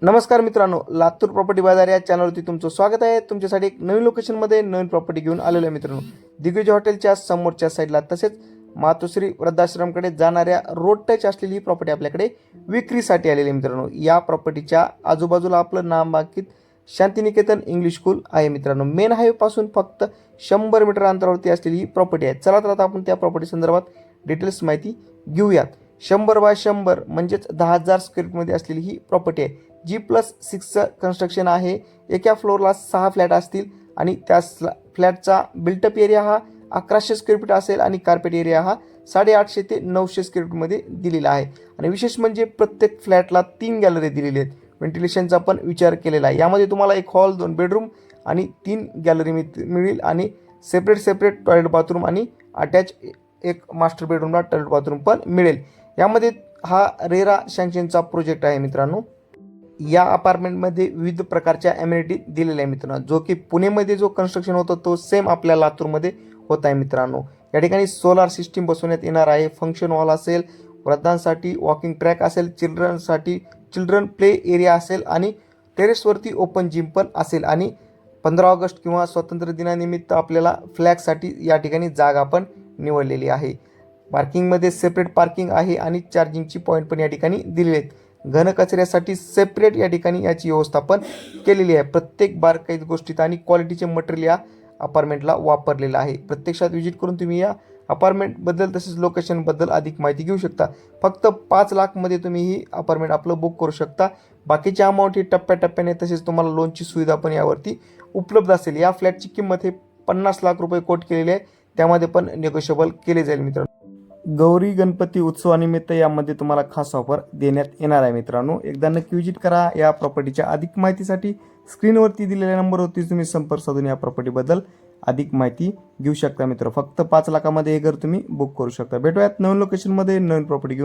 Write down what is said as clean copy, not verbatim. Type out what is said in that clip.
नमस्कार मित्रांनो, लातूर प्रॉपर्टी बाजार या चॅनलवरती तुमचं स्वागत आहे। तुमच्यासाठी एक नवीन लोकेशनमध्ये नवीन प्रॉपर्टी घेऊन आलेलो आहे मित्रांनो। दिग्विजय हॉटेलच्या समोरच्या साईडला तसेच मातोश्री वृद्धाश्रमकडे जाणाऱ्या रोड टच असलेली ही प्रॉपर्टी आपल्याकडे विक्रीसाठी आलेली आहे मित्रांनो। या प्रॉपर्टीच्या आजूबाजूला आपलं नामांकित शांतिनिकेतन इंग्लिश स्कूल आहे मित्रांनो। मेन हायवे पासून फक्त 100 मीटर अंतरावरती असलेली ही प्रॉपर्टी आहे। चला तर आता आपण त्या प्रॉपर्टी संदर्भात डिटेल्स माहिती घेऊयात। 100 बाय 100 म्हणजेच 10,000 स्क्वेअर फीटमध्ये असलेली ही प्रॉपर्टी आहे। G+6 कन्स्ट्रक्शन आहे। एका फ्लोअरला 6 फ्लॅट असतील आणि त्या फ्लॅटचा बिल्टअप एरिया हा 1100 स्क्वेअर फीट असेल आणि कार्पेट एरिया हा 850 ते 900 स्क्वेअर फीटमध्ये दिलेला आहे। आणि विशेष म्हणजे प्रत्येक फ्लॅटला 3 गॅलरी दिलेली आहेत। व्हेंटिलेशनचा पण विचार केलेला आहे। यामध्ये तुम्हाला एक हॉल, 2 बेडरूम आणि 3 गॅलरी मिळेल आणि सेपरेट टॉयलेट बाथरूम आणि अटॅच एक मास्टर बेडरूमला टॉयलेट बाथरूम पण मिळेल। यामध्ये हा रेरा सँक्शनचा प्रोजेक्ट आहे मित्रांनो। या अपार्टमेंटमध्ये विविध प्रकारच्या ॲम्युनिटी दिलेल्या आहे मित्रांनो। जो की पुणेमध्ये जो कन्स्ट्रक्शन होतं तो सेम आपल्या लातूरमध्ये होत आहे मित्रांनो। या ठिकाणी सोलार सिस्टीम बसवण्यात येणार आहे। फंक्शन हॉल असेल, वृद्धांसाठी वॉकिंग ट्रॅक असेल, चिल्ड्रन प्ले एरिया असेल आणि टेरेसवरती ओपन जिम पण असेल। आणि 15 ऑगस्ट किंवा स्वातंत्र्य दिनानिमित्त आपल्याला फ्लॅगसाठी या ठिकाणी जागा पण निवडलेली आहे। पार्किंगमध्ये सेपरेट पार्किंग आहे आणि चार्जिंगची पॉईंट पण या ठिकाणी दिलेले आहेत। घन कचऱ्यासाठी सेपरेट या ठिकाणी याची व्यवस्थापन केलेली आहे। प्रत्येक बारकाईत गोष्टीत आणि क्वालिटीचे मटेरियल या अपार्टमेंटला वापरलेलं आहे। प्रत्यक्षात व्हिजिट करून तुम्ही या अपार्टमेंटबद्दल तसेच लोकेशनबद्दल अधिक माहिती घेऊ शकता। फक्त 5 लाखमध्ये तुम्ही ही अपार्टमेंट आपलं बुक करू शकता। बाकीची अमाऊंट ही टप्प्याटप्प्याने तसेच तुम्हाला लोनची सुविधा पण यावरती उपलब्ध असेल। या फ्लॅटची किंमत हे 50 लाख रुपये कोट केलेली आहे। त्यामध्ये पण निगोशिएबल केले जाईल मित्रांनो। गौरी गणपती उत्सवानिमित्त यामध्ये तुम्हाला खास ऑफर देण्यात येणार आहे मित्रांनो। एकदा नक्की विजिट करा। या प्रॉपर्टीच्या अधिक माहितीसाठी स्क्रीनवरती दिलेल्या नंबरवरती तुम्ही संपर्क साधून या प्रॉपर्टीबद्दल अधिक माहिती घेऊ शकता मित्र। फक्त 5 लाखामध्ये हे घर तुम्ही बुक करू शकता। भेटूयात नवीन लोकेशनमध्ये नवीन प्रॉपर्टी घेऊन।